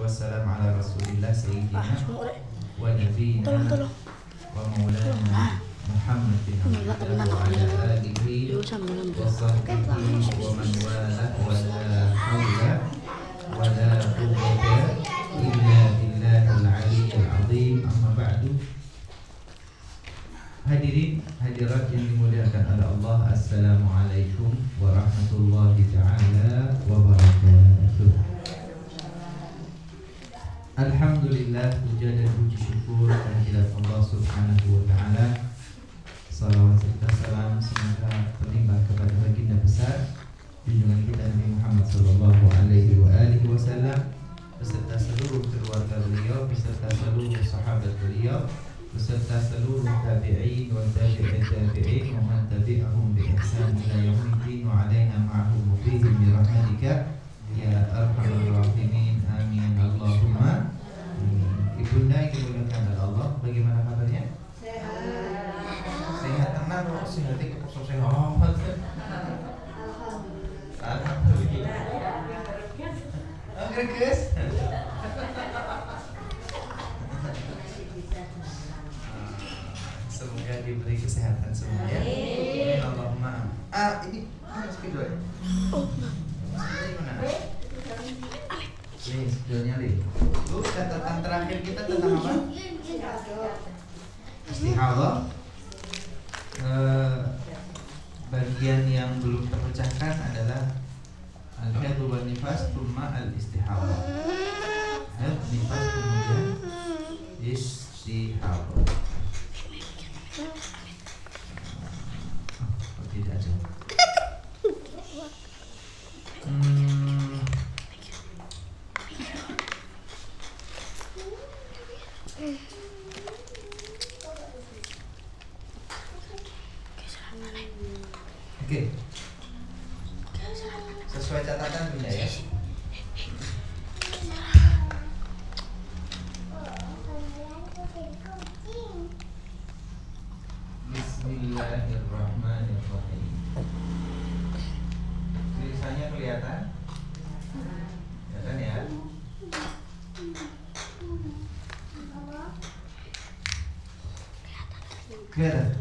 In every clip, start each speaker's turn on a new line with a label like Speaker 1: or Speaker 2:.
Speaker 1: wassalam ala Rasulillah sayyidina wa nabiyina wa maulana Muhammadin wa ala alihi wa sahbihi wa man wala wa la hawla wa la quwwata illa billahil aliyyil azim. Amma ba'du. Hadirin hadirat yang dimuliakan oleh Allah, assalamualaikum warahmatullahi ta'ala wabarakatuh. Alhamdulillah, puja dan puji syukur kehadirat Allah subhanahu wa ta'ala. Salawat serta salam semoga terlimpah kepada baginda besar junjungan kita Nabi Muhammad sallallahu alaihi wasallam beserta seluruh keluarga beliau, beserta seluruh sahabat beliau, beserta seluruh tabi'in wa tabi'in wa man tabi'ahum bi ihsan ila yaumiddin wa alaina ma'ahum fihim bi rahmatika ya arhamar rahimin. Amin Allahumma. Ibunda yang dimuliakan oleh Allah, bagaimana kabarnya? Sehat tenang kok, sehat itu kok sehat. Alhamdulillah. Greges. Semoga diberi kesehatan semuanya. Amin Allahumma. Ini spidol ya? Oh, mana? Nih, spidolnya nih. Lu catatan terakhir kita tentang apa? Istihadah. Bagian yang belum terpecahkan adalah al-haid wal nifas thumma al-istihadah. Haid, nifas, kemudian istihadah. Tidak ada. Oke. Sesuai catatan Bunda ya. Bismillahirrahmanirrahim. Tulisannya kelihatan? Kelihatan ya? Kelihatan?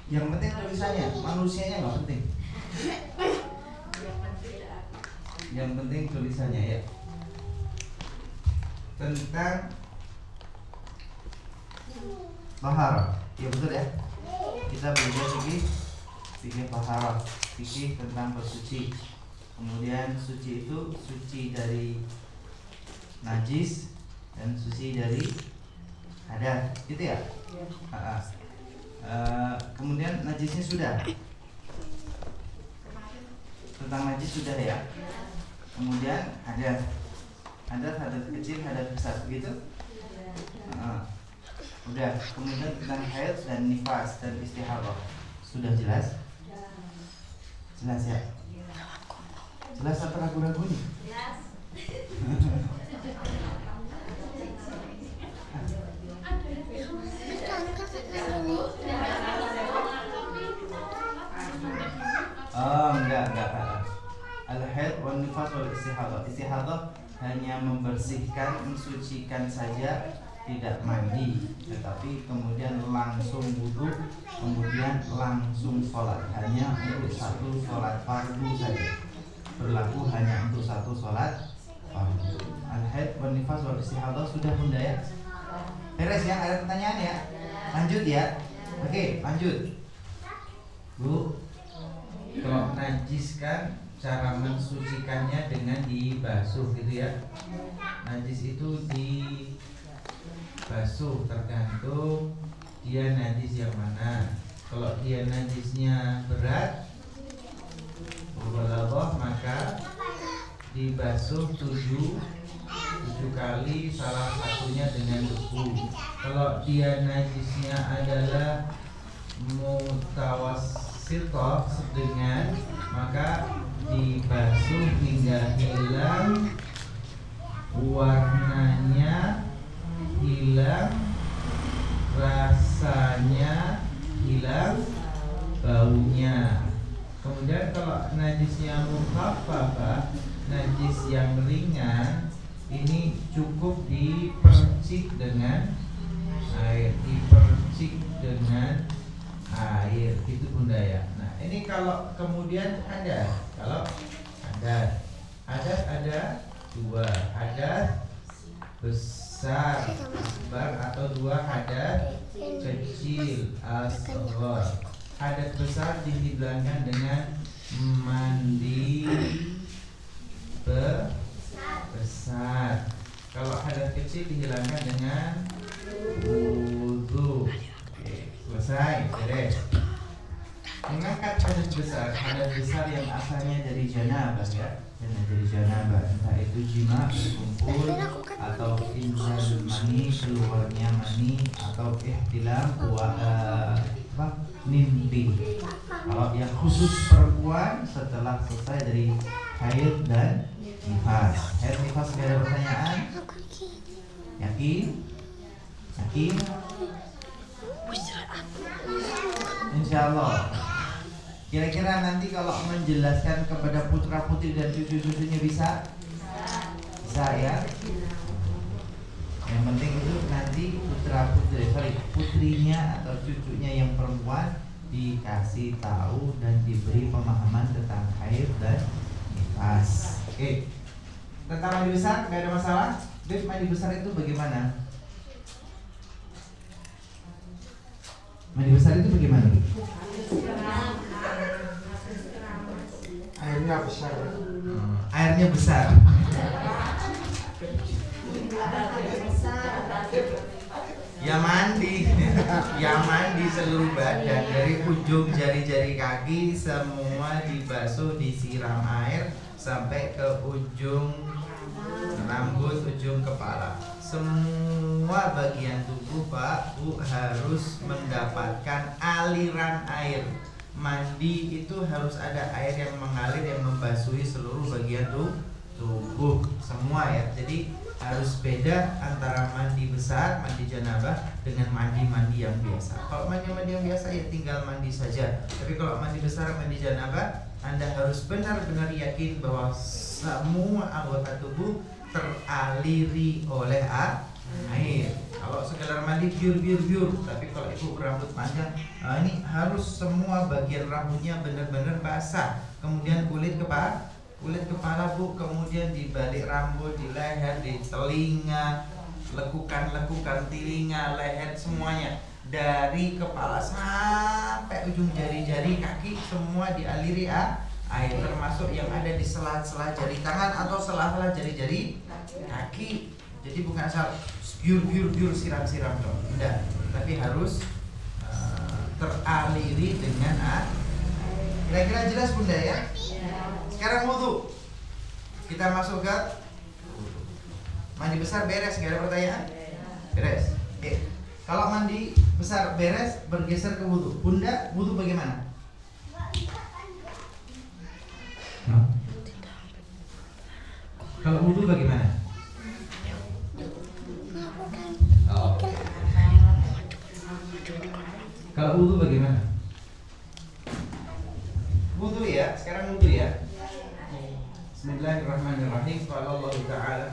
Speaker 1: Yang penting tulisannya, manusianya nggak penting. Yang penting tulisannya ya. Tentang taharah, ya betul ya. Kita belajar fikih taharah, fikih tentang bersuci. Kemudian suci itu suci dari najis dan suci dari hadas, gitu ya. Kemudian najisnya sudah, tentang najis sudah ya. Kemudian hadas kecil, hadas besar, begitu. Udah. Kemudian tentang haid dan nifas dan istihadah sudah jelas? Jelas ya? Jelas atau ragu-ragu nih? Jelas. Oh, enggak. Al-haid wal nifas wal istihadah. Istihadah hanya membersihkan, mensucikan saja, tidak mandi, tetapi kemudian langsung wudu, kemudian langsung sholat. Hanya untuk satu sholat fardu saja, berlaku hanya untuk satu sholat fardu. Al-haid wal nifas wal istihadah sudah Bunda ya? Beres ya? Ada pertanyaan ya? Lanjut ya? Oke, lanjut Bu. Kalau najis kan cara mensucikannya dengan dibasuh gitu ya. Najis itu dibasuh tergantung dia najis yang mana. Kalau dia najisnya berat, maka dibasuh 7 kali, salah satunya dengan debu. Kalau dia najisnya adalah mutawassithah, sedang, maka dibasuh hingga hilang warnanya, hilang rasanya, hilang baunya. Kemudian kalau najisnya mukhaffafah, najis yang ringan ringan ini cukup dipercik dengan air, dipercik dengan air, itu Bunda ya. Nah ini kalau kemudian kalau ada dua, ada besar akbar atau dua hadas kecil asghar. Hadas besar dihilangkan dengan mandi besar. Kalau hadas kecil dihilangkan dengan wudu. Oke, selesai, beres. Mengangkat hadas besar yang asalnya dari janabah ya, dari janabah, entah itu jima berkumpul atau inzal mani, keluarnya mani, atau ihtilam mimpi. Kalau yang khusus perempuan setelah selesai dari haid dan nifas. Haid nifas tidak ada pertanyaan? Yakin? Insyaallah. Kira-kira nanti kalau menjelaskan kepada putra putri dan cucu-cucunya bisa ya. Yang penting itu nanti putrinya atau cucunya yang perempuan dikasih tahu dan diberi pemahaman tentang haid dan nifas. Oke. Tentang mandi besar nggak ada masalah. Beb, mandi besar itu bagaimana? Mandi besar itu bagaimana?
Speaker 2: Airnya besar.
Speaker 1: Airnya besar. Ya mandi seluruh badan, dari ujung jari-jari kaki semua dibasuh, disiram air sampai ke ujung rambut, ujung kepala. Semua bagian tubuh Pak Bu harus mendapatkan aliran air. Mandi itu harus ada air yang mengalir, yang membasuhi seluruh bagian tubuh semua ya. Jadi harus beda antara mandi besar, mandi janabah dengan mandi yang biasa. Kalau mandi yang biasa ya tinggal mandi saja. Tapi kalau mandi besar, mandi janabah, Anda harus benar-benar yakin bahwa semua anggota tubuh teraliri oleh air. Kalau sekedar mandi biur, tapi kalau ibu berambut panjang, ini harus semua bagian rambutnya benar-benar basah. Kemudian kulit kepala Bu, kemudian di balik rambut, di leher, di telinga, lekukan telinga, leher, semuanya dari kepala sampai ujung jari-jari kaki semua dialiri air, termasuk yang ada di sela-sela jari tangan atau sela-sela jari-jari kaki. Jadi bukan asal biur siram-siram dong, tidak, tapi harus teraliri dengan air. Kira-kira jelas Bunda ya? Sekarang wudu. Kita masuk ke mandi besar beres, gak ada pertanyaan? Beres. Oke. Kalau mandi besar beres, bergeser ke wudu. Bunda, wudu bagaimana? Kalau wudu bagaimana? Oh. Kalau wudu bagaimana? Wudu ya, sekarang wudu ya. Bismillahirrahmanirrahim. Qala Allah Ta'ala.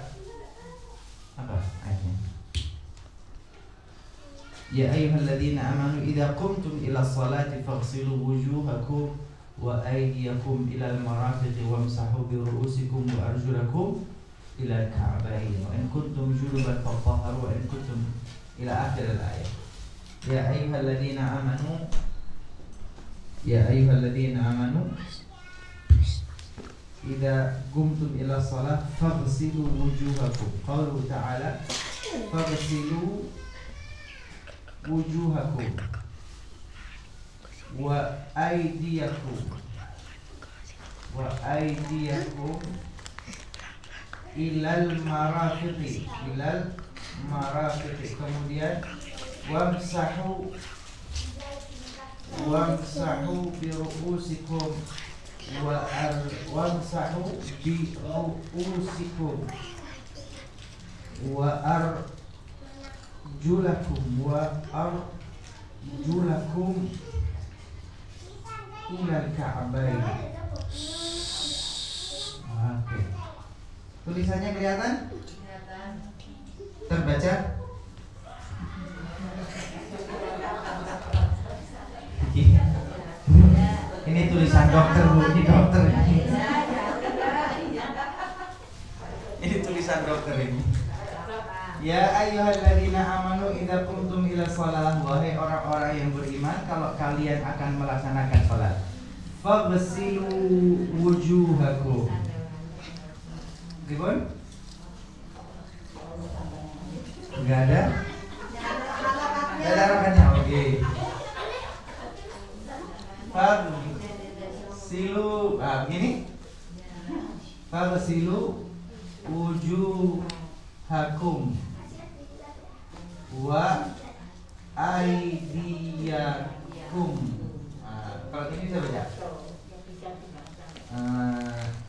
Speaker 1: Apa ayatnya? Ya ayyuhalladzina amanu idza qumtum ila sholati faghsilu wujuhakum wa aydiyakum ila al-marafiqi wamsahu bi ru'usikum wa arjulakum ila al-ka'bayn wa in kuntum junuban fatahharu wa in kuntum ila akhir al-ayat. Ya ayyuhalladzina amanu idza qumtum ila shalah faghsilu wujuhakum. Qauluhu ta'ala faghsilu wujuhakum wa aydiyakum ilal marafiqi, kemudian wamsahu bi ru'usikum wamsahu bi ru'usikum wa arjulakum ilal ka'bayn. Oke. Tulisannya kelihatan?
Speaker 2: Kelihatan.
Speaker 1: Terbaca? Ini tulisan dokter Bu, ini dokter ini. Ini tulisan dokter ini. Ya ayyuhalladzina amanu idza qumtum ila shalah, wahai orang-orang yang beriman, kalau kalian akan melaksanakan salat, faghsilu wujuhakum. Gimana? Enggak ada? Enggak ada harapannya. Oke. Faghsilu, begini. Faghsilu wujuhakum wa aydiyakum. Kalau ini bisa baca.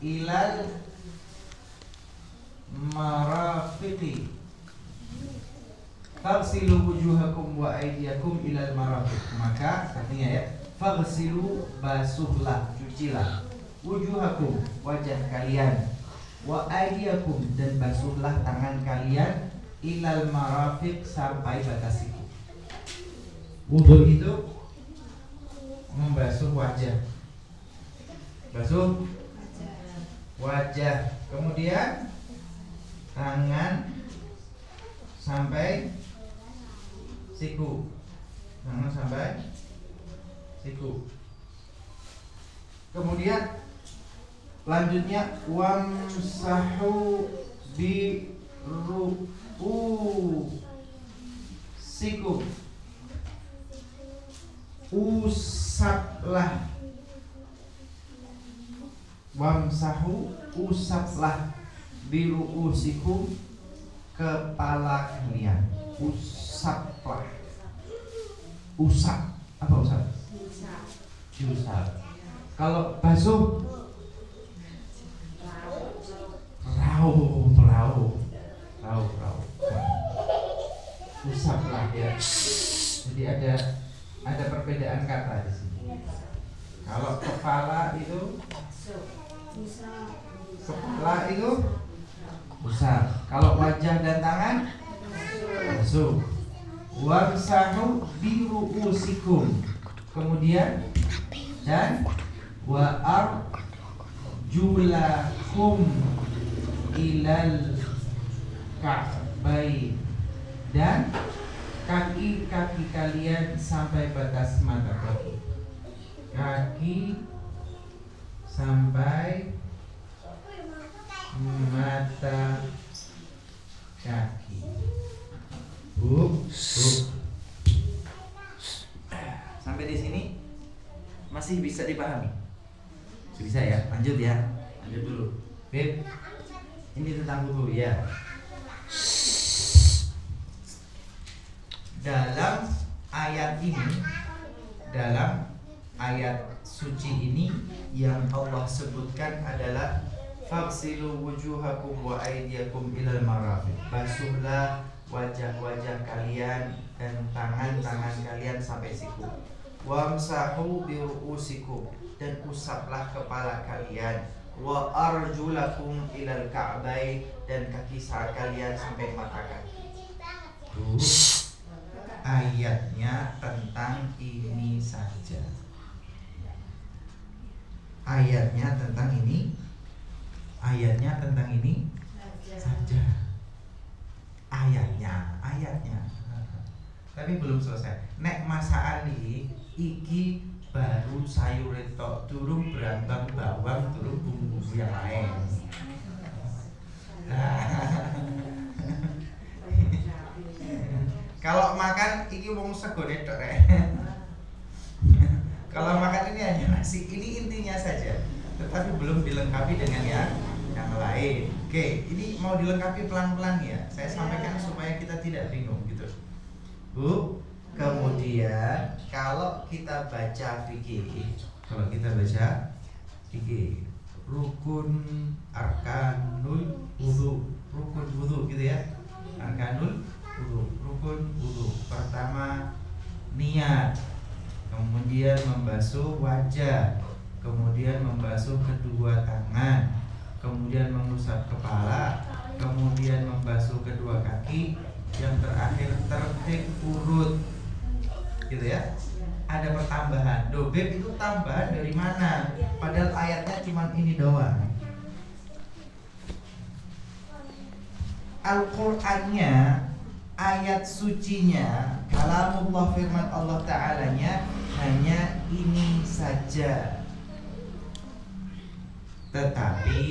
Speaker 1: Ilal marafiqi. Faghsilu wujuhakum wa aydiyakum ilal marafiq. Maka artinya ya, faghsilu, basuhlah, cucilah, wujuhakum, wajah kalian, wa aydiyakum, dan basuhlah tangan kalian, ilal marafiq, sampai batas siku. Wudu itu membasuh wajah, basuh wajah, kemudian tangan sampai siku, tangan sampai siku. Kemudian lanjutnya wamsahu bi ru'usikum, usaplah, wamsahu, usaplah, bi ru'usikum, kepala kalian, usaplah. Usap, apa usap? Usap. Kalau basuh, rauh. Usaplah ya. Jadi ada perbedaan kata di sini. Kalau kepala itu, kepala itu usap. Kalau wajah dan tangan, basuh. Wamsahu bi ru'usikum, kemudian dan wa arjulakum ilal ka'bain, dan kaki-kaki kalian sampai batas mata kaki. Kaki sampai mata kaki. Sampai di sini masih bisa dipahami? Bisa ya? Lanjut ya. Lanjut dulu. Beb, ini tentang wudu ya. Dalam ayat ini, dalam ayat suci ini, yang Allah sebutkan adalah faghsilu wujuhakum wa aydiyakum ilal marafiq. Basuhlah wajah-wajah kalian dan tangan-tangan kalian sampai siku. Wamsahu bi ru'usikum, dan usaplah kepala kalian. Wa arjulakum ilal ka'bain, dan kaki kalian sampai mata kaki. Ayatnya tentang ini saja. Ayatnya tentang ini. Ayatnya tentang ini saja. Ayatnya. Tapi belum selesai. Nek masakan iki baru sayur tok, turun berambang bawang, turun bumbu yang lain. Kalau makan iki wong segone tok rek. Kalau makan ini hanya nasi, ini intinya saja, tetapi belum dilengkapi dengan yang lain. Oke, ini mau dilengkapi pelan-pelan ya. Saya sampaikan supaya kita tidak bingung gitu. Bu, kemudian kalau kita baca fikih, rukun arkanul wudu, rukun wudu gitu ya. Arkanul wudu, rukun wudu. Pertama niat, kemudian membasuh wajah, kemudian membasuh kedua tangan, kemudian mengusap kepala, kemudian membasuh kedua kaki, yang terakhir tertib urut, gitu ya. Ada pertambahan. Dobib itu tambahan dari mana? Padahal ayatnya cuma ini doang. Al-Qur'annya, ayat sucinya, kalamullah, firman Allah Ta'alanya hanya ini saja. Tetapi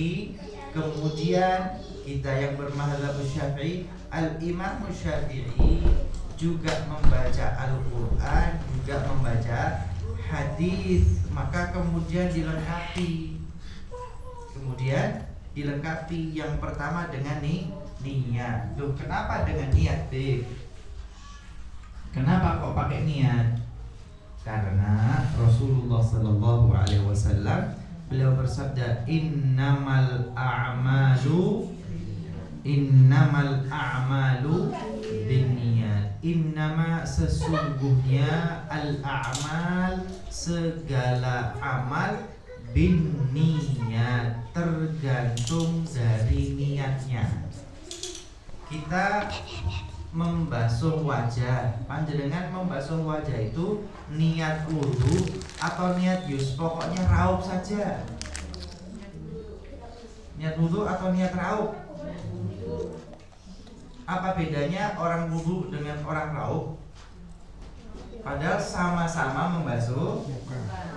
Speaker 1: kemudian kita yang bermadzhab Syafi'i, Al-Imam Syafi'i juga membaca Al-Quran, juga membaca hadis, maka kemudian dilengkapi. Yang pertama dengan niat. Loh, kenapa dengan niat, Beb? Kenapa kok pakai niat? Karena Rasulullah Sallallahu Alaihi Wasallam beliau bersabda, innamal a'malu binniyat. Innama, sesungguhnya, al-a'mal, segala amal, binniyat, tergantung dari niatnya. Kita membasuh wajah, panjenengan membasuh wajah itu niat wudu atau niat yus, pokoknya raup saja. Niat wudu atau niat raup? Apa bedanya orang wudu dengan orang raup? Padahal sama-sama membasuh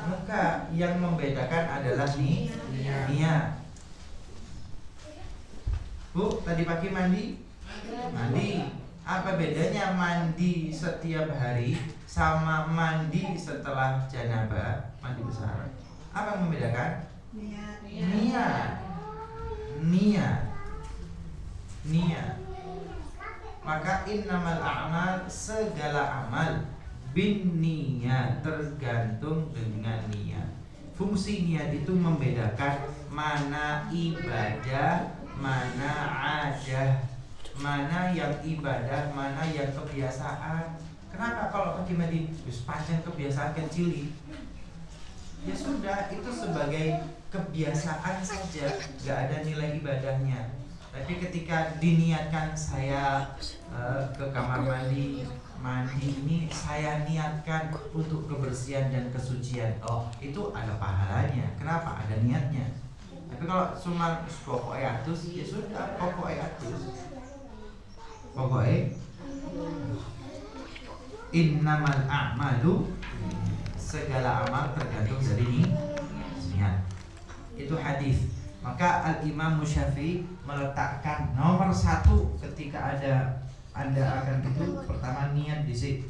Speaker 1: muka. Yang membedakan adalah niat. Bu, tadi pagi mandi? Apa bedanya mandi setiap hari sama mandi setelah janabah, mandi besar? Apa yang membedakan? Niat. Maka innamal a'mal, segala amal, bin niyat, tergantung dengan niat. Fungsi niat itu membedakan mana ibadah, mana adah, mana yang ibadah, mana yang kebiasaan. Kenapa kalau pagi mandi pancen kebiasaan kecil? Ya sudah, itu sebagai kebiasaan saja, gak ada nilai ibadahnya. Tapi ketika diniatkan saya ke kamar mandi ini saya niatkan untuk kebersihan dan kesucian, oh itu ada pahalanya. Kenapa? Ada niatnya. Tapi kalau cuma pokoknya atus, ya sudah, pokoknya innamal a'malu, segala amal tergantung dari niat. Itu hadis. Maka Al-Imam Syafi'i meletakkan nomor 1 ketika Anda akan itu, pertama niat di situ.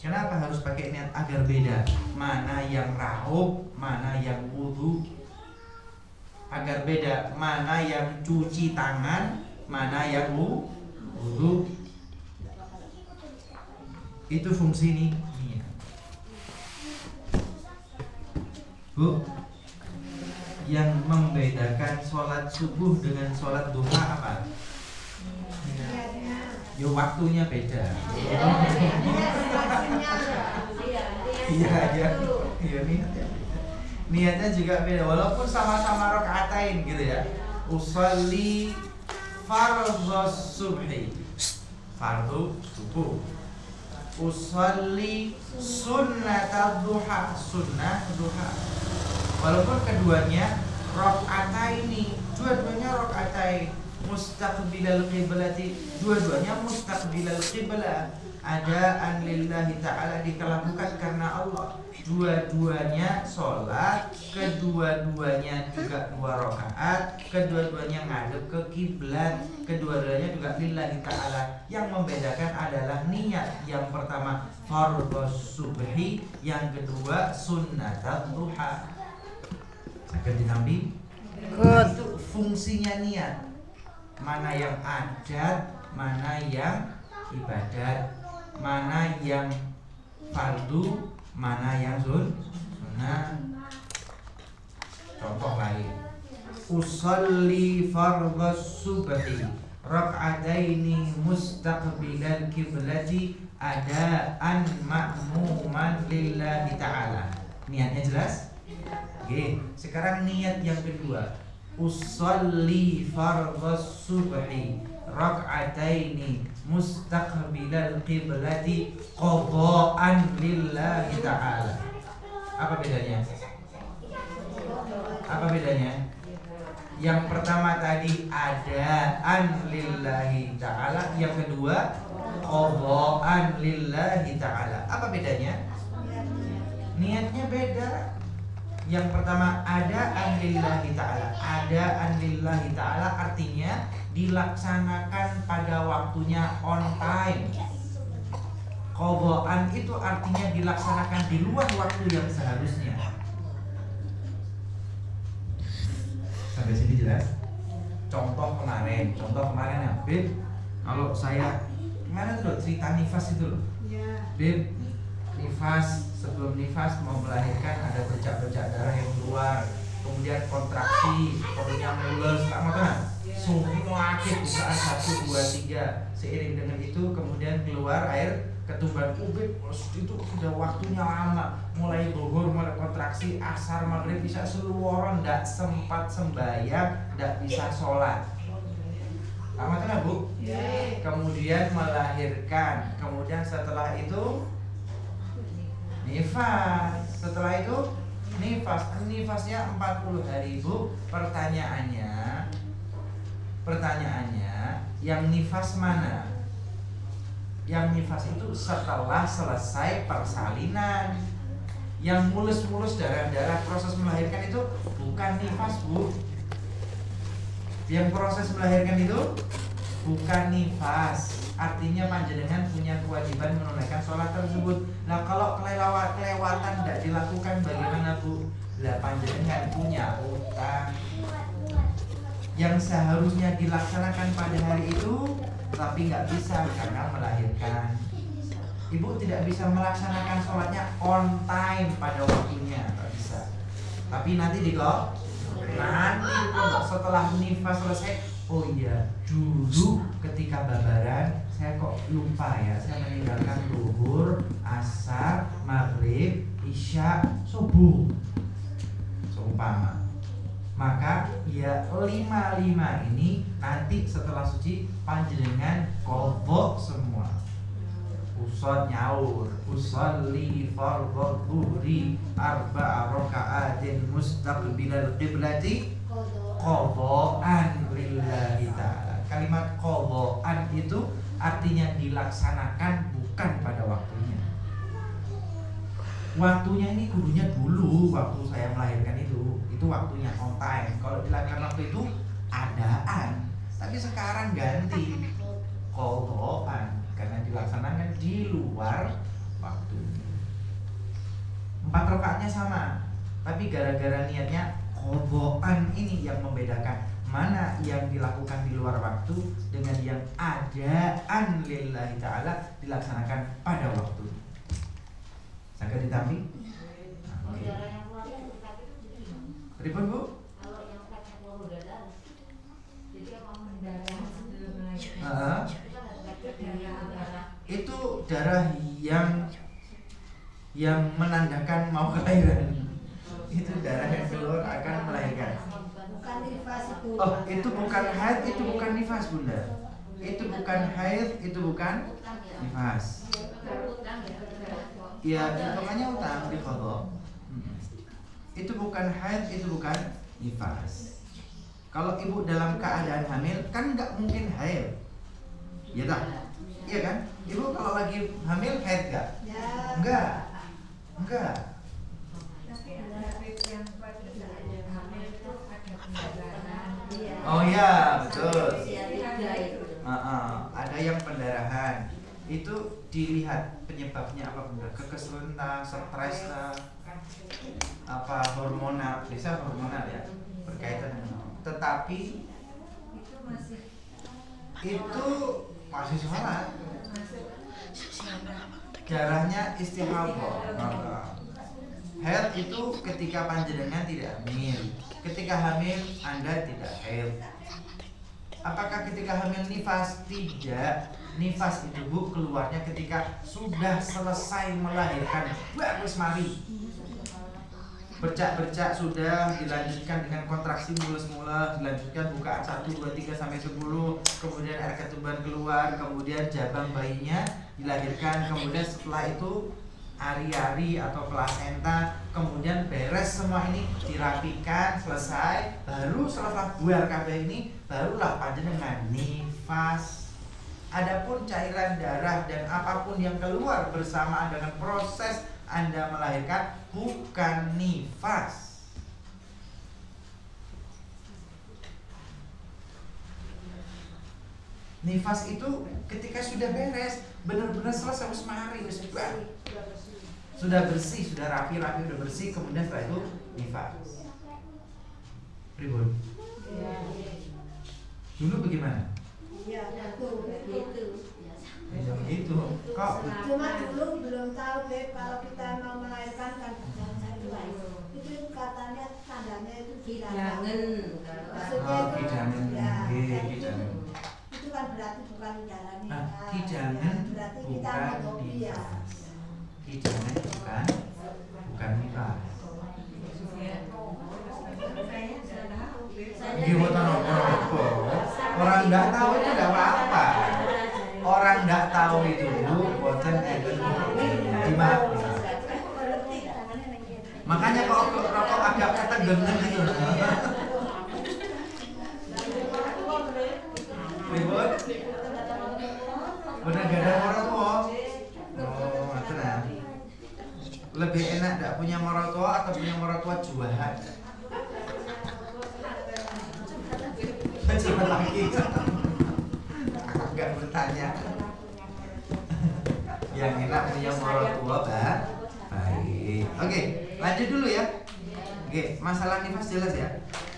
Speaker 1: Kenapa harus pakai niat? Agar beda mana yang raup, mana yang wudu. Agar beda mana yang cuci tangan, mana yang wudu. Itu fungsi niat. Bu, yang membedakan sholat subuh dengan sholat duha apa? Ya waktunya beda. Iya niatnya juga beda, walaupun sama-sama rakaatain gitu ya. Usolli fardhu subhi, fardu subuh. Usolli sunnat duha, sunnah duha. Walaupun keduanya rakaataini, dua-duanya rakaatain, mustaqbilal qiblati, dua-duanya mustaqbilal qiblah, adaan lillahi ta'ala, dilakukan karena Allah. Dua-duanya sholat, kedua-duanya juga 2 rakaat, kedua-duanya ngadep ke kiblat, kedua-duanya juga lillahi ta'ala. Yang membedakan adalah niat. Yang pertama fardhu subhi, yang kedua sunnatul duha. Sakit dinambi? Itu fungsinya niat. Mana yang adat, mana yang ibadat, mana yang fardu, mana yang sunnah. Contoh lain, usolli fardhu subhi rak'ataini mustaqbilal kiblati adaan ma'muman lillahi ta'ala. Niatnya jelas? Oke, sekarang niat yang kedua. usolli fardhas subhi rak'ataini mustaqbilal qiblati qada'an lillahi ta'ala. Apa bedanya? Apa bedanya? Yang pertama tadi adaan lillahi ta'ala, yang kedua qada'an lillahi ta'ala. Apa bedanya? Niatnya beda. Yang pertama adaan lillahi ta'ala. Adaan lillahi ta'ala artinya dilaksanakan pada waktunya, on time. Qada'an itu artinya dilaksanakan di luar waktu yang seharusnya. Sampai sini jelas? Contoh kemarin ya, Bib, kalau saya gimana tuh cerita nifas itu loh. Bib, nifas, sebelum nifas mau melahirkan ada bercak-bercak darah yang keluar, kemudian kontraksi, perutnya mules, tak mau kan? Semua sakit di saat 1, 2, 3. Seiring dengan itu kemudian keluar air ketumban ubik. Itu sudah waktunya lama, mulai zuhur, mulai kontraksi, asar, maghrib, isya, seluruh ndak sempat sembahyang, ndak bisa sholat. Amatnya Bu? Kemudian melahirkan, kemudian setelah itu nifas, setelah itu nifasnya 40 hari Bu. Pertanyaannya, yang nifas mana? Yang nifas itu setelah selesai persalinan. Yang mulus-mulus darah-darah proses melahirkan itu bukan nifas Bu. Yang proses melahirkan itu bukan nifas. Artinya panjenengan punya kewajiban menunaikan sholat tersebut. Nah kalau kelewatan tidak dilakukan bagaimana Bu? Lah panjenengan punya utang yang seharusnya dilaksanakan pada hari itu, tapi nggak bisa karena melahirkan. Ibu tidak bisa melaksanakan sholatnya on time pada waktunya, nggak bisa. Tapi nanti setelah nifas selesai, oh iya, dulu ketika babaran saya kok lupa ya, saya meninggalkan zuhur, asar, maghrib, isya, subuh, seumpama. Maka ya 5 ini nanti setelah suci panjenengan qadha semua. Usol nyaur, usolli fardhu dhuhri 4 raka'atin mustaqbilal qiblati qada'an lillahi ta'ala. Kalimat qada'an itu artinya dilaksanakan bukan pada waktunya. Waktunya ini kudunya dulu waktu saya melahirkan itu waktunya on time. Kalau dilahirkan waktu itu adaan, tapi sekarang ganti qada'an karena dilaksanakan di luar waktu. 4 rakaatnya sama, tapi gara-gara niatnya qada'an ini yang membedakan mana yang dilakukan di luar waktu dengan yang adaan lillahi ta'ala dilaksanakan pada waktu. Saged ditampi? Ribut Bu? Itu darah yang menandakan mau kelahiran. Itu darah yang keluar akan melahirkan.
Speaker 2: Bukan nifas itu.
Speaker 1: Oh, itu bukan haid, itu bukan nifas Bunda. Itu bukan haid, itu bukan nifas. Ya, hitungannya utang di qadha. Itu bukan haid, itu bukan nifas. Kalau ibu dalam keadaan hamil kan nggak mungkin haid, ya tak? Iya kan? Ibu kalau lagi hamil haid nggak?
Speaker 2: Ya.
Speaker 1: Enggak. Oh ya, betul. Ada yang pendarahan. Itu dilihat penyebabnya apa Bunda? Kekesalan, stres, apa hormonal, bisa hormonal ya, berkaitan dengan. Tetapi itu masih sholat. Darahnya istihadah. Haid itu ketika panjenengan tidak hamil. Ketika hamil Anda tidak haid. Apakah ketika hamil nifas? Tidak. Nifas itu Bu keluarnya ketika sudah selesai melahirkan. Bagus mari. Bercak-bercak sudah, dilanjutkan dengan kontraksi mulus-mulus, dilanjutkan bukaan 1, 2, 3 sampai 10, kemudian air ketuban keluar, kemudian jabang bayinya dilahirkan, kemudian setelah itu ari-ari atau plasenta, kemudian beres semua ini dirapikan, selesai, baru setelah buar kabeh ini barulah panjenengan nifas. Adapun cairan darah dan apapun yang keluar bersamaan dengan proses Anda melahirkan bukan nifas. Nifas itu ketika sudah beres, benar-benar selesai, wis mari, wis sudah bersih, sudah rapi, udah bersih, kemudian setelah itu nifas. Pribun. Dulu bagaimana?
Speaker 2: Ya, begitu.
Speaker 1: Ya begitu. Kok?
Speaker 2: Cuma dulu belum tahu deh kalau kita mau melahirkan kan itu katanya tandanya itu
Speaker 3: Kidangan.
Speaker 2: Maksudnya itu
Speaker 1: kidangan.
Speaker 2: ya,
Speaker 1: Kidangan.
Speaker 2: itu kan berarti bukan darah nih.
Speaker 1: Kidangan
Speaker 2: berarti kita
Speaker 1: bukan
Speaker 2: mengopi ya.
Speaker 1: nifas. Kidangan bukan nifas. Gimana apa? Orang nggak tahu itu nggak apa-apa. Orang nggak tahu itu boten enten gimana? Makanya kalau rokok agak ketegangan gitu. Ribut? Udah gak ada orang tua? Oh, tenang. Lebih enak tidak punya orang tua atau punya orang tua jualan? Cepat lagi. Aku nggak bertanya. Yang enak punya orang tua, Pak. Baik. Oke, lanjut dulu ya. Oke, masalah nifas jelas ya.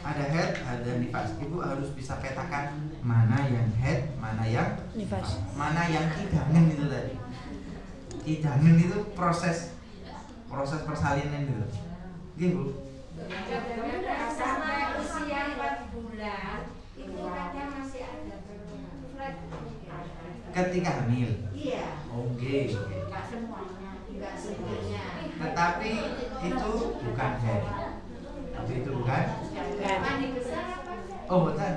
Speaker 1: Ada head, ada nifas. Ibu harus bisa petakan mana yang head, mana yang nifas, mana yang kidangan itu tadi. Kidangan itu proses persalinan itu. Gitu.
Speaker 3: Sampai usia 4 bulan itu kadang masih ada flek.
Speaker 1: Ketika hamil.
Speaker 2: Iya.
Speaker 1: Oke.
Speaker 3: Enggak semuanya, enggak semuanya.
Speaker 1: Tetapi itu bukan head. Tapi itu bukan.
Speaker 3: Mandi besar apa?
Speaker 1: Oh, betul.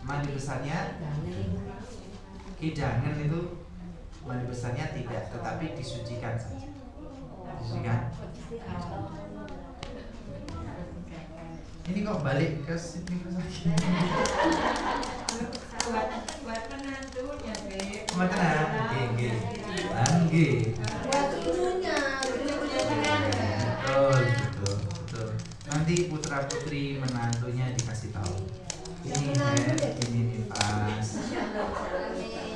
Speaker 1: Mandi besarnya kidangan itu mandi besarnya tidak, tetapi disucikan saja. Disucikan. Ini kok balik ke sini lagi?
Speaker 3: Buat penantunya, Beb.
Speaker 1: Tenang, Anggi.
Speaker 2: Buat ibunya.
Speaker 1: Betul. Nanti putra putri menantunya dikasih tahu. Ini head, ini nifas.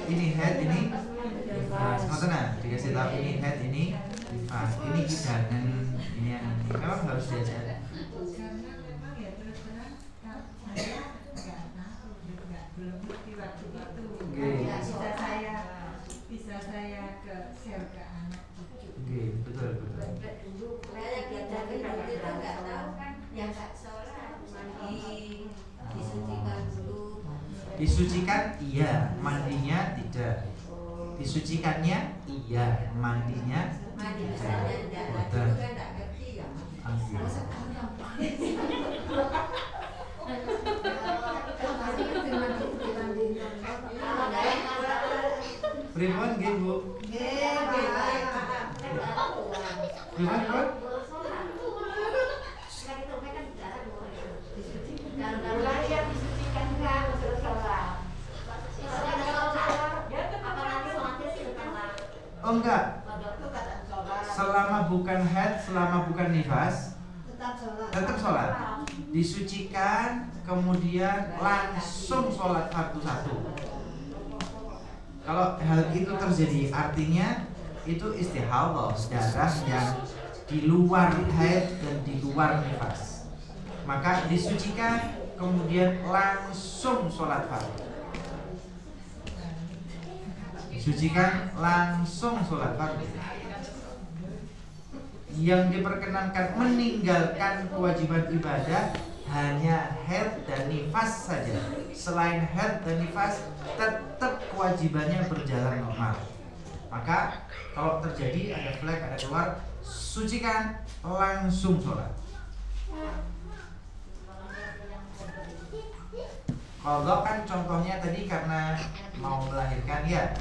Speaker 1: Ini head, ini nifas. Tenang, dikasih tahu ini head, ini nifas. Ini kidangan, ini yang memang harus diajar.
Speaker 3: Bisa saya ke sel ke anak cucu.
Speaker 1: Betul.
Speaker 3: Kayak kita itu nggak tahu kan, yang nggak sholat mandi disucikan dulu.
Speaker 1: Disucikan iya, mandinya tidak. Disucikannya iya, mandinya
Speaker 3: Mandi
Speaker 1: tidak.
Speaker 3: besarnya tidak.
Speaker 1: Betul.
Speaker 3: Itu kan nggak ngerti ya.
Speaker 1: Pribon nggih, Bu. Pribon? Oh enggak. Selama bukan head, selama bukan nifas, tetap sholat. Disucikan, kemudian langsung sholat fardu 1. Kalau hal itu terjadi, artinya itu istihadah, darah yang di luar haid dan di luar nifas. Maka disucikan, kemudian langsung sholat fardu. Disucikan, langsung sholat fardu. Yang diperkenankan meninggalkan kewajiban ibadah hanya haid dan nifas saja. Selain haid dan nifas, tetap kewajibannya berjalan normal. Maka kalau terjadi ada flek, ada keluar, sucikan, langsung sholat. Qadha kan contohnya tadi karena mau melahirkan ya.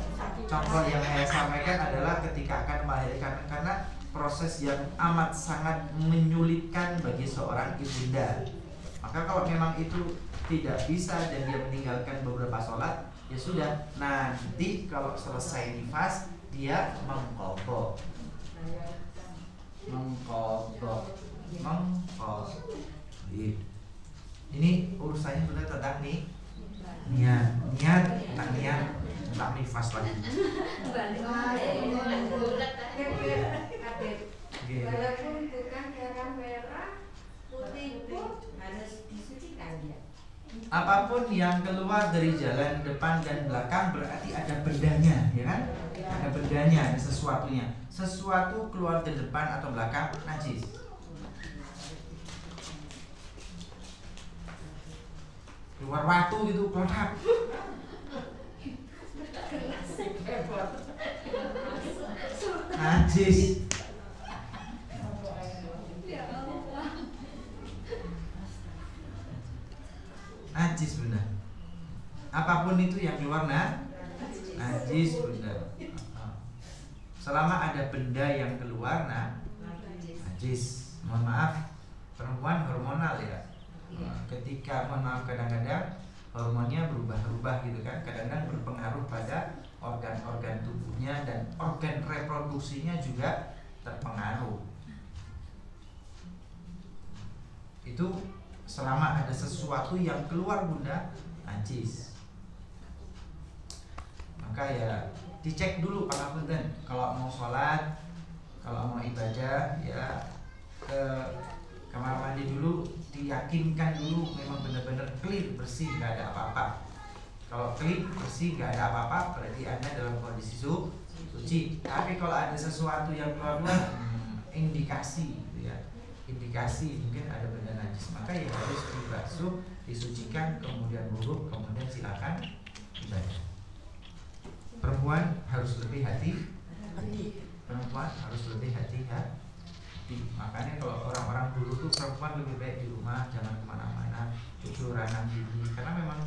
Speaker 1: Contoh yang saya sampaikan adalah ketika akan melahirkan, karena proses yang amat sangat menyulitkan bagi seorang ibunda. Maka kalau memang itu tidak bisa dan dia meninggalkan beberapa sholat, ya sudah. Nanti kalau selesai nifas dia mengqadha. Ini urusannya sudah tentang niat tentang nifas lagi.
Speaker 3: Walaupun bukan darah merah, putih pun harus disucikan dia.
Speaker 1: Apapun yang keluar dari jalan depan dan belakang berarti ada bendanya, ya kan? Ada bendanya, ada sesuatunya. Sesuatu keluar dari depan atau belakang najis. Keluar waktu gitu, kotak. Najis. Najis bunda. Apapun itu yang keluar najis bunda. Selama ada benda yang keluar najis. Mohon maaf, perempuan hormonal ya. Ketika mohon maaf kadang-kadang hormonnya berubah-ubah gitu kan. Kadang-kadang berpengaruh pada organ-organ tubuhnya dan organ reproduksinya juga terpengaruh. Itu selama ada sesuatu yang keluar bunda najis. Maka ya dicek dulu pangapunten. Kalau mau sholat, kalau mau ibadah ya ke kamar mandi dulu, diyakinkan dulu memang benar-benar clean, bersih, nggak ada apa-apa. Kalau clean, bersih, nggak ada apa-apa, berarti Anda dalam kondisi suci. Tapi kalau ada sesuatu yang keluar-keluar, indikasi gitu ya. Indikasi mungkin ada benda najis, maka ya harus dibasuh, disucikan, kemudian wudhu, kemudian silakan ibadah. Perempuan harus lebih hati-hati. Perempuan harus lebih hati-hati. Makanya kalau orang-orang dulu tuh perempuan lebih baik di rumah, jangan kemana-mana, cucuran gigi, karena memang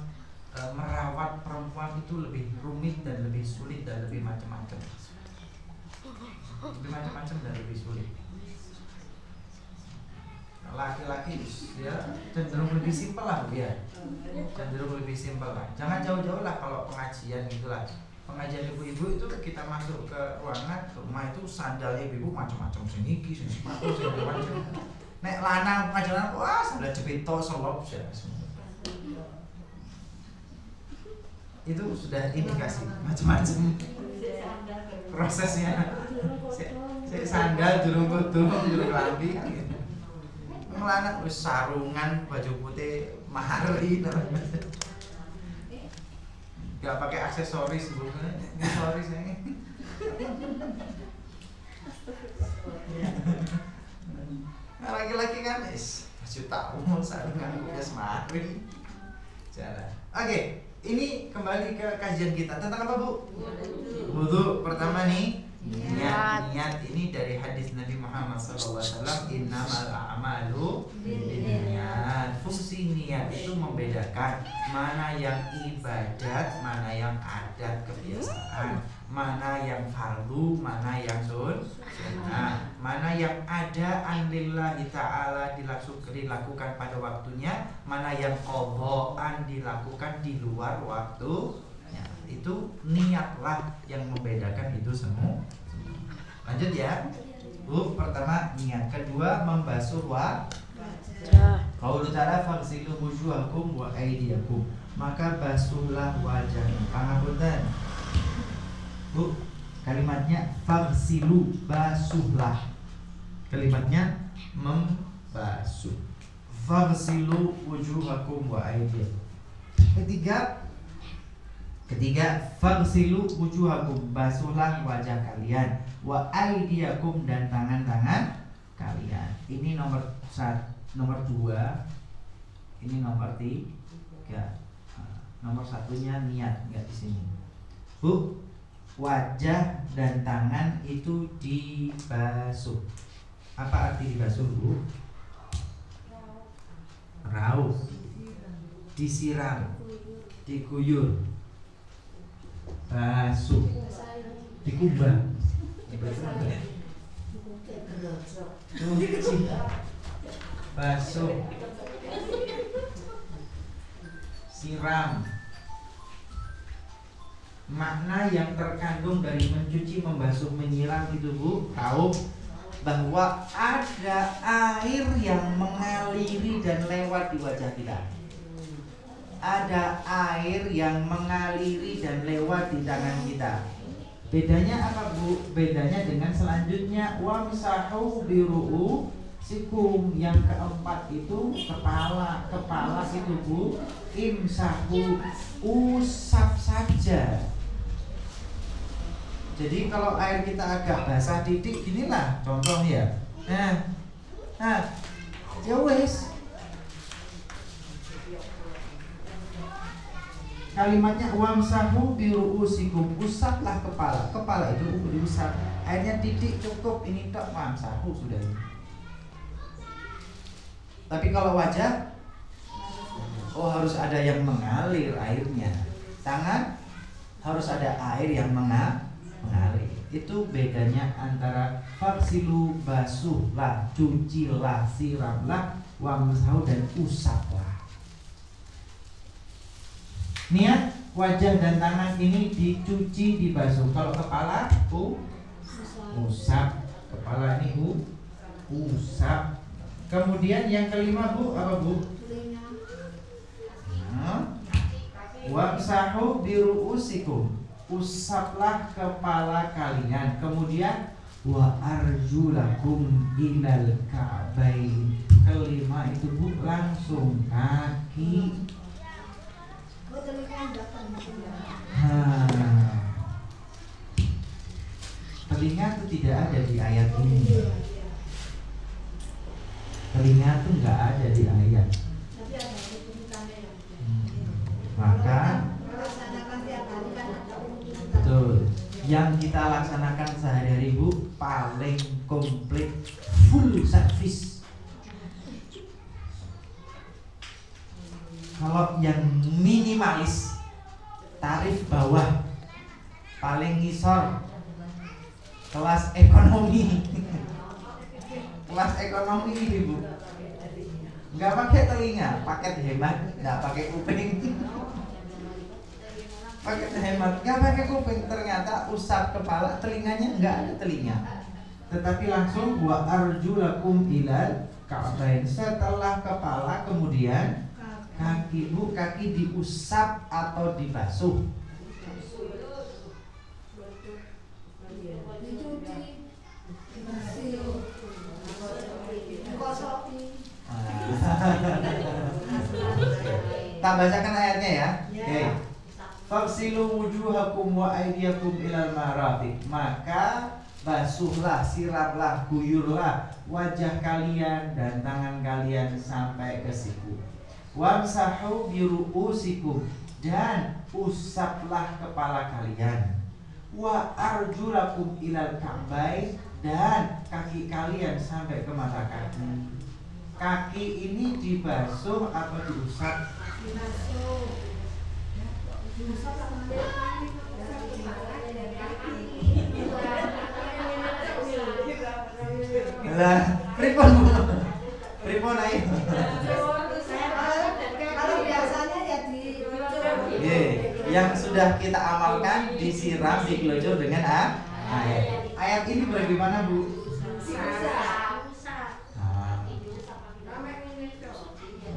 Speaker 1: merawat perempuan itu lebih rumit dan lebih sulit dan lebih macam-macam. Lebih macam-macam dan lebih sulit. Laki-laki ya cenderung lebih simpel lah ya, cenderung lebih simpel lah. Jangan jauh-jauh lah kalau pengajian gitulah. Pengajian ibu-ibu itu kita masuk ke ruangan, ke rumah itu sandalnya ibu macam-macam, seniki, sepatu, macam. Nek lanang pengajian wah sandal jepito, selop ya semua. Itu sudah indikasi macam-macam prosesnya. Sandal jurung kudu, jurung lambi kan gitu. Lanang wis sarungan, baju putih, mahari gak pakai aksesoris sebetulnya, aksesoris ini. Nah, laki-laki kan baju tahu sarungan bias mahari. Jalan. Oke, ini kembali ke kajian kita tentang apa bu? Wudu. Pertama nih niat ini dari hadis Nabi Muhammad SAW. Innamal a'malu binniyat. Fungsi niat itu membedakan mana yang ibadat, mana yang adat kebiasaan, mana yang fardu, mana yang sunnah, mana yang ada anlillahi ta'ala dilakukan pada waktunya, mana yang qadhaan dilakukan di luar waktu. Itu niatlah yang membedakan itu semua. Lanjut ya bu, pertama niat, kedua membasuh wajah. Qaulu ta'ala faghsilu wujuhakum wa aydiyakum, maka basuhlah wajahnya. Pangapunten bu, kalimatnya faghsilu, basuhlah, kalimatnya membasuh. Faghsilu wujuhakum wa aydiyakum. Ketiga, faghsilu wujuhakum, basuhlah wajah kalian, wa aydiyakum, dan tangan-tangan kalian. Ini nomor 2, ini nomor 3. Nomor 1-nya niat, enggak di sini. Bu, wajah dan tangan itu dibasuh. Apa arti dibasuh, Bu? Raup, disiram, diguyur, basuh, dikumbang, cuci, basuh, siram. Makna yang terkandung dari mencuci, membasuh, menyiram itu, Bu, tahu bahwa ada air yang mengaliri dan lewat di wajah kita. Ada air yang mengaliri dan lewat di tangan kita. Bedanya apa, Bu? Bedanya dengan selanjutnya, wamsahu biru'usikum. Yang keempat itu kepala. Kepala itu, Bu, imsahu, usap saja. Jadi kalau air kita agak basah titik, inilah contoh ya. Nah, ya wes. Kalimatnya wamsahu biru'usikum, usaplah kepala. Kepala itu diusap. Airnya titik cukup, ini tok wamsahu sudah ini. Tapi kalau wajah, harus ada yang mengalir airnya. Tangan harus ada air yang mengalir. Itu bedanya antara faksilu, basuhlah, cucilah, siramlah, wamsahu dan usaplah. Niat wajah dan tangan ini dicuci, dibasuh. Kalau kepala, usap. Kepala ini usap. Kemudian yang kelima, Bu, apa, Bu? Wamsahu biru'usikum, usaplah kepala kalian. Kemudian wa arjulakum ilal ka'bain. Kelima itu, Bu, langsung kaki. Telinga itu tidak ada di ayat ini. Telinga itu nggak ada di ayat. Maka betul, yang kita laksanakan sehari-hari, Bu, paling komplit, full service. Kalau yang minimalis, tarif bawah, paling ngisor, kelas ekonomi. Kelas ekonomi ini, Bu, nggak pakai telinga, paket hemat, nggak pakai kuping. Paket hemat, nggak pakai kuping. Ternyata usap kepala, telinganya nggak ada telinga, tetapi langsung wa arjulakum ilal ka'bain. Setelah kepala kemudian kaki, Bu, kaki diusap atau dibasuh. Tak bacakan ayatnya ya. Oke. Faksilu wujuhakum wa aydiyakum ilal marafiq. Maka basuhlah, siramlah, guyurlah wajah kalian dan tangan kalian sampai ke siku. Wamsahu biru'usikum, dan usaplah kepala kalian. Wa arjulakum ilal ka'bain, dan kaki kalian sampai ke mata kaki. Kaki ini dibasuh atau diusap? Lah, pripun, Bu? Pripun ayo?
Speaker 2: Kalau biasanya ya
Speaker 1: yang sudah kita amalkan disiram, digelojor dengan air. Ayat ini bagaimana, Bu?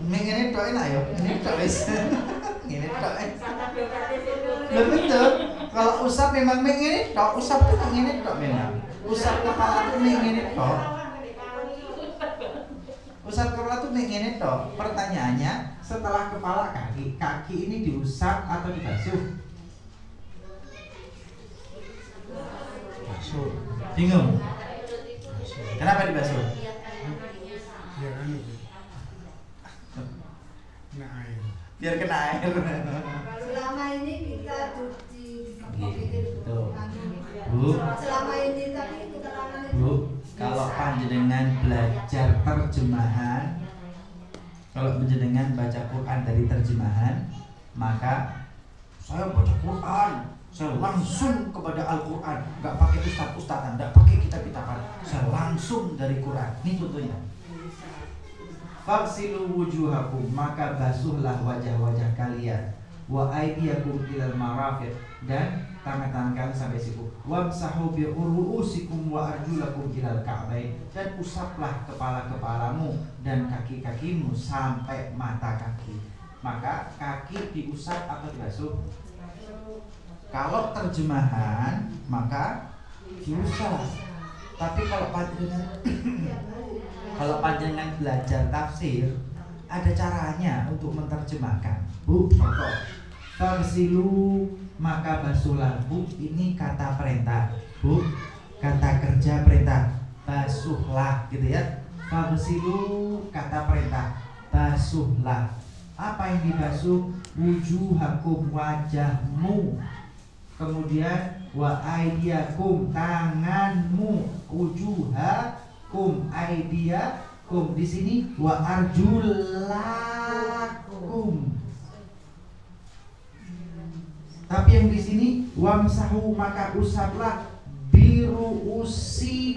Speaker 1: Ngene tok enak ya. Ngene tok wis. Ngene tok. Lho betul. Kalau usap memang ngene tok, usap tuh ngene tok memang. Usap kepala tuh ngene tok. Usap kepala tuh ngene tok. Pertanyaannya, setelah kepala kaki, kaki ini diusap atau dibasuh? Basuh. Bingung? Kenapa dibasuh? Biar kena air.
Speaker 2: Selama ini kita cuci
Speaker 1: gitu. Bu,
Speaker 2: selama ini tapi keterangan
Speaker 1: Bu, kalau panjenengan belajar terjemahan, kalau panjenengan baca Quran dari terjemahan, maka saya baca Quran, saya langsung kepada Al-Quran, nggak pakai ustadz-ustadzan, nggak pakai kitab-kitaban, saya langsung dari Quran. Ini contohnya. Faghsilu wujuhakum, maka basuhlah wajah-wajah kalian, wa aydiyakum ilal marafiq, dan tangan-tangan kalian sampai siku, wamsahu bi ru'usikum wa arjulakum ilal ka'bain, dan usaplah kepala-kepalamu dan kaki-kakimu sampai mata kaki. Maka kaki diusap atau dibasuh? Kalau terjemahan maka diusap. Tapi kalau panjenengan belajar tafsir, ada caranya untuk menerjemahkan. Bu, contoh, faghsilu, maka basuhlah. Bu, ini kata perintah. Bu, kata kerja perintah. Basuhlah, gitu ya. Faghsilu, kata perintah. Basuhlah. Apa yang dibasuh? Wujuhakum, wajahmu. Kemudian wa aydiyakum, tanganmu. Wujuhakum, aydiyakum. Di sini wa arjulakum. Tapi yang di sini wamsahu, maka usaplah biruusikum.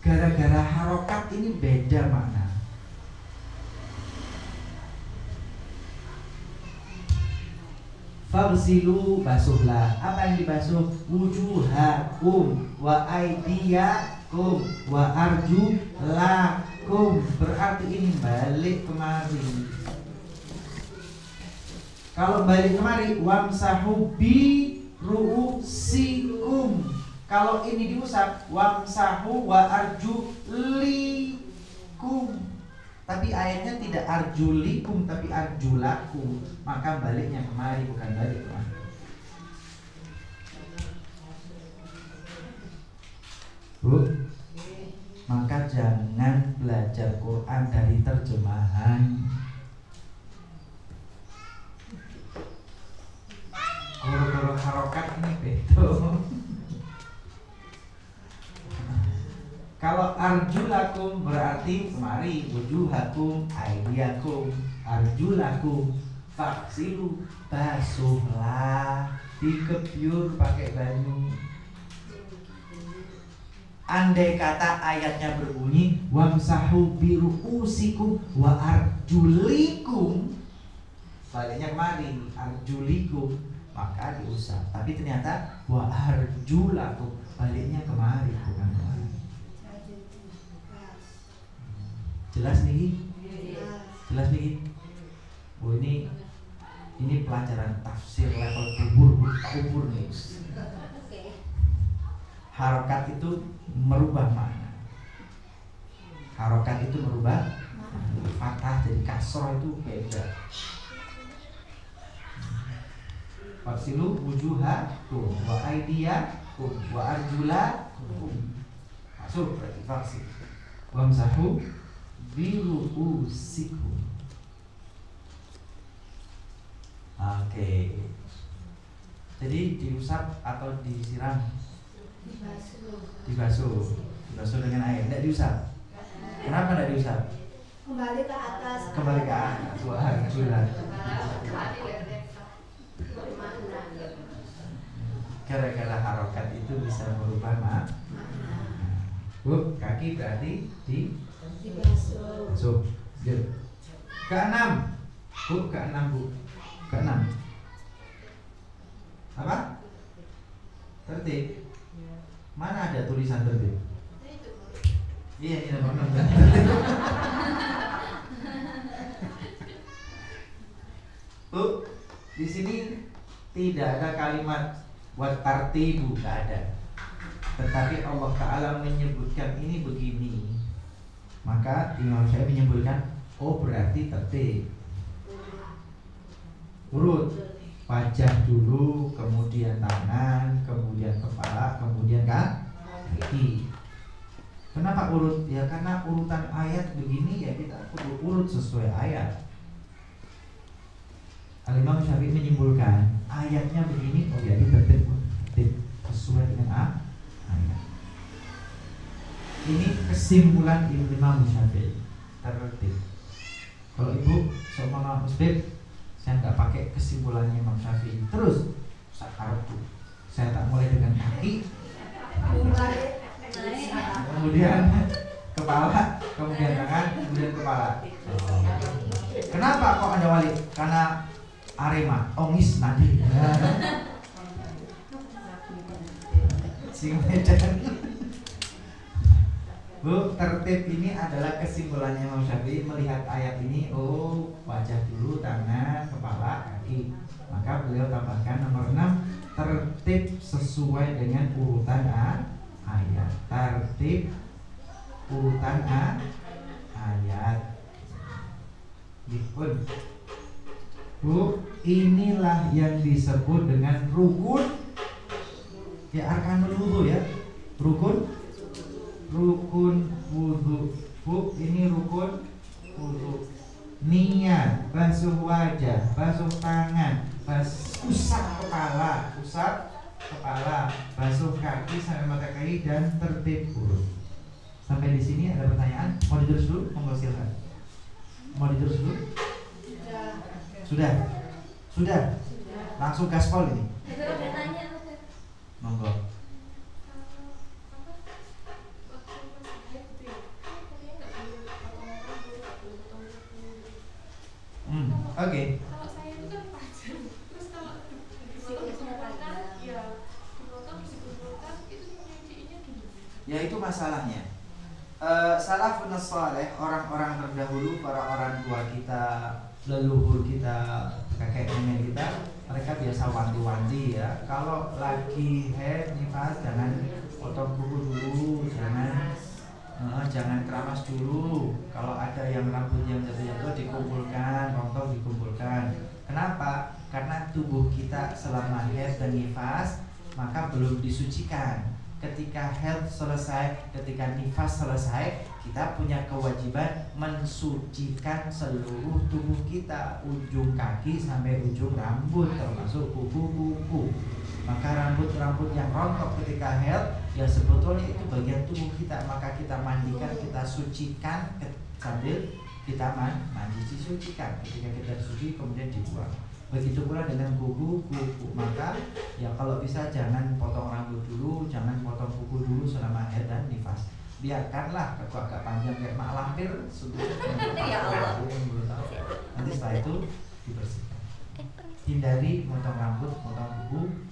Speaker 1: Gara-gara harokat ini beda makna. Faghsilu, basuhlah. Apa yang dibasuh? Wujuhakum wa aydiyakum wa arjulakum. Berarti ini balik kemari. Kalau balik kemari, wamsahu bi ru'usikum. Kalau ini diusap, wamsahu wa arjulikum. Tapi ayatnya tidak arjulikum, tapi arjulakum. Maka baliknya kemari, bukan balik kemari. Bu, maka jangan belajar Quran dari terjemahan. Guru-guru harokat ini betul. Kalau arjulakum berarti kemari, wujuhakum, aydiyakum, arjulakum, faghsilu, basuhlah, dikebyur pakai banyu. Andai kata ayatnya berbunyi wamsahu biru'usikum wa arjulikum, baliknya kemari, arjulikum, maka diusap. Tapi ternyata wa arjulakum, baliknya kemari, bukan kemari. Jelas nih? Jelas nih? Oh, ini pelajaran tafsir level kubur nih. Harokat itu merubah makna. Harokat itu merubah fathah jadi kasroh, itu beda. Faghsilu wujuhakum wa aydiyakum wa arjulakum. Masuk berarti faghsil. Wamsahu biru'usikum. Oke. Jadi diusap atau disiram? Dibasuh dengan air. Tidak diusap. Kenapa tidak diusap?
Speaker 2: Kembali ke atas.
Speaker 1: Kembali ke atas. Wah, jelas. Gara-gara harokat itu bisa merubah makna. Bu, kaki berarti dibasuh. Keenam. Bu, keenam, Bu. Keenam. Apa? Tertib. Mana ada tulisan tertib? Iya, ini nomor 6. Bu, di sini tidak ada kalimat wat tartibu, tidak ada. Tetapi Allah Ta'ala menyebutkan ini begini. Maka Imam Syafi'i menyebutkan, oh berarti tertib. Urut, wajah dulu, kemudian tangan, kemudian kepala, kemudian kaki. Kenapa urut? Ya karena urutan ayat begini, ya kita perlu urut sesuai ayat.
Speaker 4: Imam Syafi'i menyimpulkan ayatnya begini, oh jadi tertib sesuai dengan ayat. Ini kesimpulan Imam Syafi'i, tertib. Kalau ibu seumpama musbib, saya nggak pakai kesimpulannya Imam Syafi'i. Terus saya tak mulai dengan kaki, kemudian kepala, kemudian tangan, kemudian kepala. Kenapa kok ada wali? Karena Arema, Ongis Nadi. Sing Medan. Bu, tertib ini adalah kesimpulannya Imam Syafi'i melihat ayat ini. Oh, wajah dulu, tangan, kepala, kaki. Maka beliau tambahkan nomor 6, tertib sesuai dengan urutan ayat. Tertib urutan ayat. Bu, inilah yang disebut dengan rukun. Ya, arkanul wudu ya. Rukun wudu. Bu, ini rukun wudu. Niat, basuh wajah, basuh tangan, usap kepala, basuh kaki sampai mata kaki dan tertib urut. Sampai di sini ada pertanyaan? Mau diterus dulu? Monggo silakan. Mau diterus dulu? Sudah. Langsung gaspol ini. Monggo. Oke.
Speaker 5: Kalau saya itu kan panjang, terus kalau dipotong ya dipotong itu nyuciinnya gimana?
Speaker 1: Ya itu masalahnya. Salafun saleh, orang-orang terdahulu, para orang tua kita, leluhur kita, kakek nenek kita, mereka biasa wanti-wanti ya. Kalau lagi haid nifas jangan potong kuku dulu, jangan keramas dulu. Kalau ada yang rambut yang jatuh-jatuh dikumpulkan, rontok dikumpulkan. Kenapa? Karena tubuh kita selama haid dan nifas maka belum disucikan. Ketika haid selesai, ketika nifas selesai, kita punya kewajiban mensucikan seluruh tubuh kita, ujung kaki sampai ujung rambut, termasuk kuku-kuku. Maka rambut-rambut yang rontok ketika haid, ya sebetulnya itu bagian tubuh kita. Maka kita mandikan, kita sucikan sambil kita mandi, disucikan. Ketika kita suci kemudian dibuang. Begitu pula dengan kuku. Maka ya kalau bisa jangan potong rambut dulu, jangan potong kuku dulu selama haid dan nifas. Biarkanlah agak panjang kayak mak lampir
Speaker 3: Ya Allah.
Speaker 1: Nanti setelah itu dibersihkan. Hindari potong rambut, potong kuku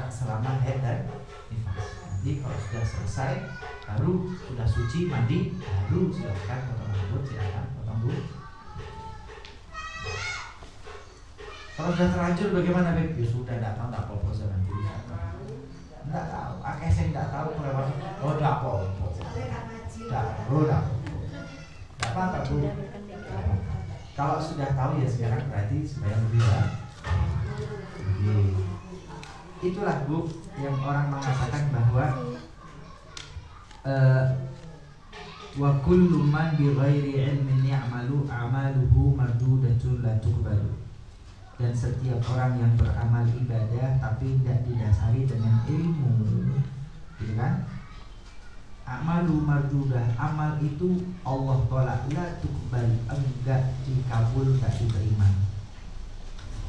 Speaker 1: selama haid dan nifas. Nanti kalau sudah selesai, baru sudah suci mandi, baru silakan potong rambut, silakan potong kuku. Kalau sudah terlanjur bagaimana, Beb? Ya sudah, tidak tahu, tidak apa-apa, jangan dulu. Tidak tahu, akhirnya saya tidak tahu kelewat. Oh, tidak apa-apa. Tidak apa-apa, Bu. Kalau sudah tahu ya sekarang berarti supaya lebih baik. Itulah, Bu, yang orang mengatakan bahwa wa kullu man bi ghairi ilmin ya'malu a'maluhu mardudatun la tuqbalu. Dan setiap orang yang beramal ibadah tapi tidak didasari dengan ilmu, gitu kan? Amalu mardudah, amal itu Allah tolak, la tuqbal, enggak dikabul, enggak diterima.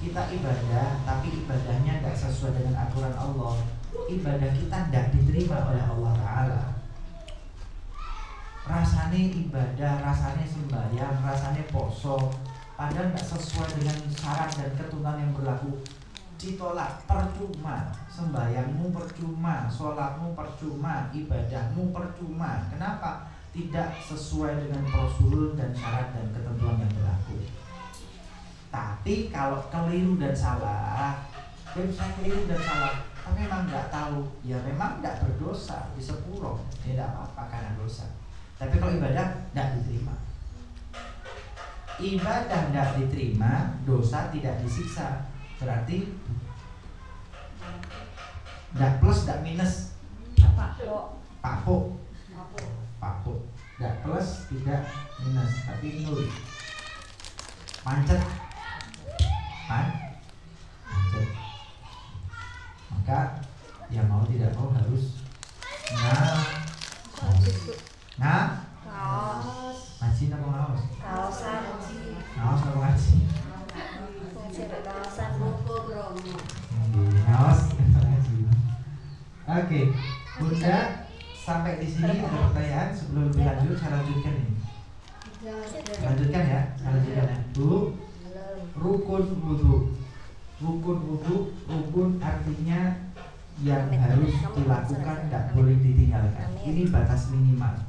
Speaker 1: Kita ibadah tapi ibadahnya tidak sesuai dengan aturan Allah, ibadah kita tidak diterima oleh Allah Ta'ala. Rasanya ibadah, rasanya sembahyang, rasanya poso, padahal tidak sesuai dengan syarat dan ketentuan yang berlaku, ditolak, percuma. Sembahyangmu percuma, sholatmu percuma, ibadahmu percuma. Kenapa? Tidak sesuai dengan prosedur dan syarat dan ketentuan yang berlaku. Tapi kalau keliru dan salah, saya keliru dan salah, tapi memang tidak tahu, ya memang tidak berdosa, di sepuro, tidak apa-apa karena dosa. Tapi kalau ibadah tidak diterima. Ibadah tidak diterima, dosa tidak disiksa. Berarti tidak plus, tidak minus. Pakpo. Tidak plus, tidak minus, tapi nol. Pancet.
Speaker 4: Sampai di sini ada pertanyaan sebelum lebih lanjut, saya lanjutkan ini. Lanjutkan ya, saya lanjutkan ya. Bu, rukun wudu. Rukun artinya yang harus dilakukan, tidak boleh ditinggalkan. Ini batas minimal.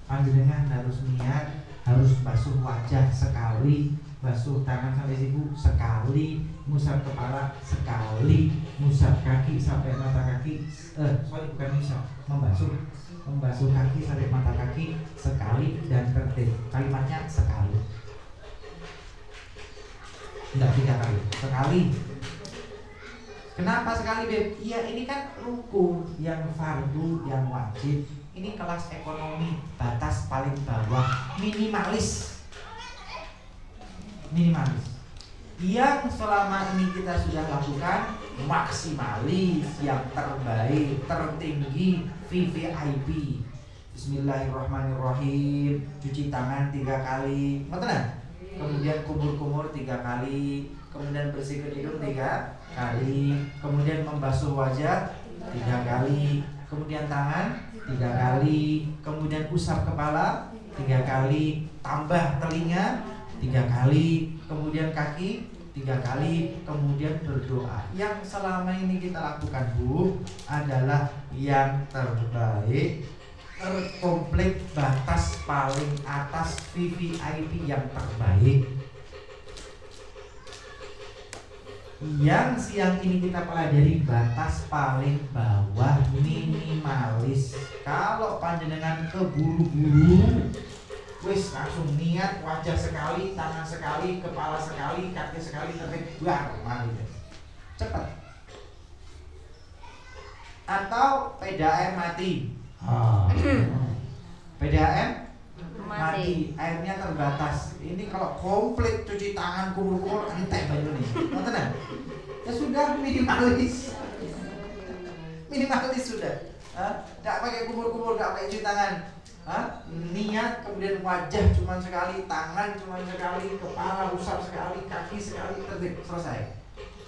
Speaker 4: Panjenengan harus niat, harus basuh wajah sekali, basuh tangan sampai siku sekali, ngusap kepala sekali, ngusap kaki sampai mata kaki, bukan ngusap, membasuh kaki sampai mata kaki sekali dan tertib. Kalimatnya sekali, tidak 3 kali, sekali. Kenapa sekali, Beb? Iya, ini kan rukun yang fardu, yang wajib. Ini kelas ekonomi, batas paling bawah, minimalis. Yang selama ini kita sudah lakukan, maksimalis, yang terbaik, tertinggi, VVIP. Bismillahirrahmanirrahim. Cuci tangan 3 kali, kemudian kumur-kumur 3 kali, kemudian bersihkan hidung 3 kali, kemudian membasuh wajah 3 kali, kemudian tangan 3 kali, kemudian usap kepala 3 kali, tambah telinga 3 kali, kemudian kaki 3 kali, kemudian berdoa. Yang selama ini kita lakukan, Bu, adalah yang terbaik, terkomplit, batas paling atas, VVIP yang terbaik. Yang siang ini kita pelajari batas paling bawah, minimalis. Kalau panjenengan keburu-buru, wis langsung niat wajah sekali, tangan sekali, kepala sekali, kaki sekali, tapi mari cepat. Atau PDAM mati. PDAM mati, airnya terbatas. Ini kalau komplit cuci tangan, kumur-kumur, entek banyu nih. Nonton ya? Ya sudah, minimalis sudah. Nggak pakai kumur-kumur, nggak pakai cuci tangan. Niat, kemudian wajah cuma sekali, tangan cuma sekali, kepala usap sekali, kaki sekali, tertib, selesai.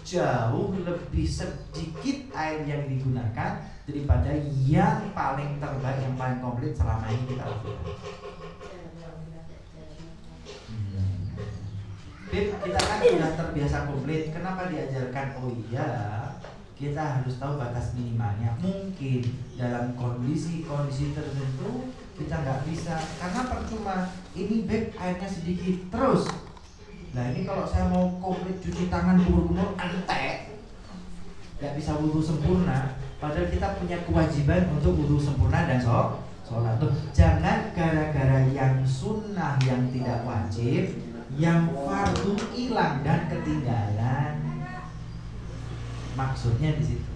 Speaker 4: Jauh lebih sedikit air yang digunakan daripada yang paling terbaik, yang paling komplit selama ini kita lakukan. Kita kan sudah terbiasa komplit. Kenapa diajarkan? Oh iya, kita harus tahu batas minimalnya. Mungkin dalam kondisi tertentu kita nggak bisa, karena percuma. Ini Beb, airnya sedikit terus. Nah ini kalau saya mau komplit cuci tangan kumur-kumur, entek, nggak bisa wudu sempurna. Padahal kita punya kewajiban untuk wudu sempurna dan sholat. Jangan gara-gara yang sunnah, yang tidak wajib, yang fardu hilang dan ketinggalan. Maksudnya di situ.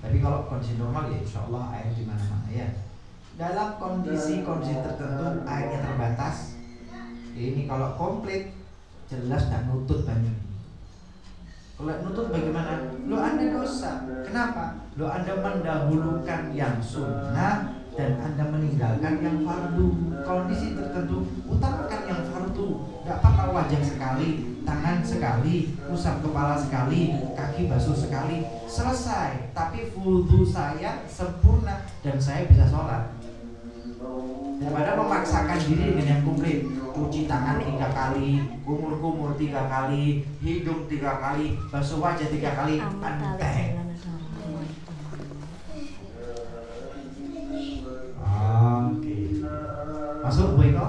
Speaker 4: Tapi kalau kondisi normal ya insya Allah air di mana-mana ya. Dalam kondisi tertentu airnya terbatas. Ini kalau komplit jelas dan nutut banyak. Kalau nutut bagaimana? Lo Anda dosa. Kenapa? Lo Anda mendahulukan yang sunnah dan Anda meninggalkan yang fardu. Kondisi tertentu utamakan yang fardu. Gak apa-apa wajah sekali, tangan sekali, usap kepala sekali, kaki basuh sekali, selesai. Tapi wudu saya sempurna dan saya bisa sholat. Daripada memaksakan diri dengan yang komplit, cuci tangan 3 kali, kumur-kumur 3 kali, hidung 3 kali, basuh wajah 3 kali, antek. Oke. Masuk Bu Eko?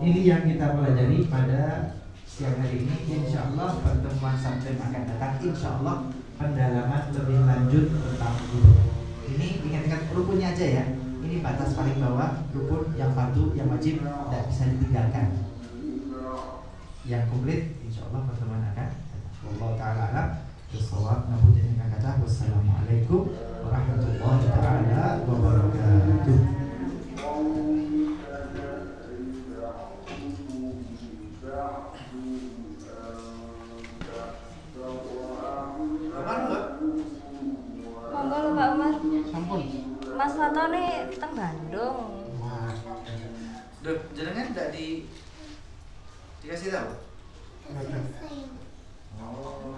Speaker 4: Ini yang kita pelajari pada siang hari ini. Insya Allah pertemuan Sabtu akan datang, insya Allah pendalaman lebih lanjut tentang wudu. Ini ingat-ingat rukunnya aja ya. Ini batas paling bawah, rukun yang fardu, yang wajib, tidak bisa ditinggalkan. Yang komplit, insya Allah pertemuan akan. Wallahu ta'ala a'lam bishawab. Wassalamualaikum warahmatullahi taala wabarakatuh.
Speaker 6: Monggo lho Pak Umar.
Speaker 1: Sampun.
Speaker 6: Mas Fato nih teng Bandung.
Speaker 1: Duh, jenengan tidak dikasih tahu? Oh.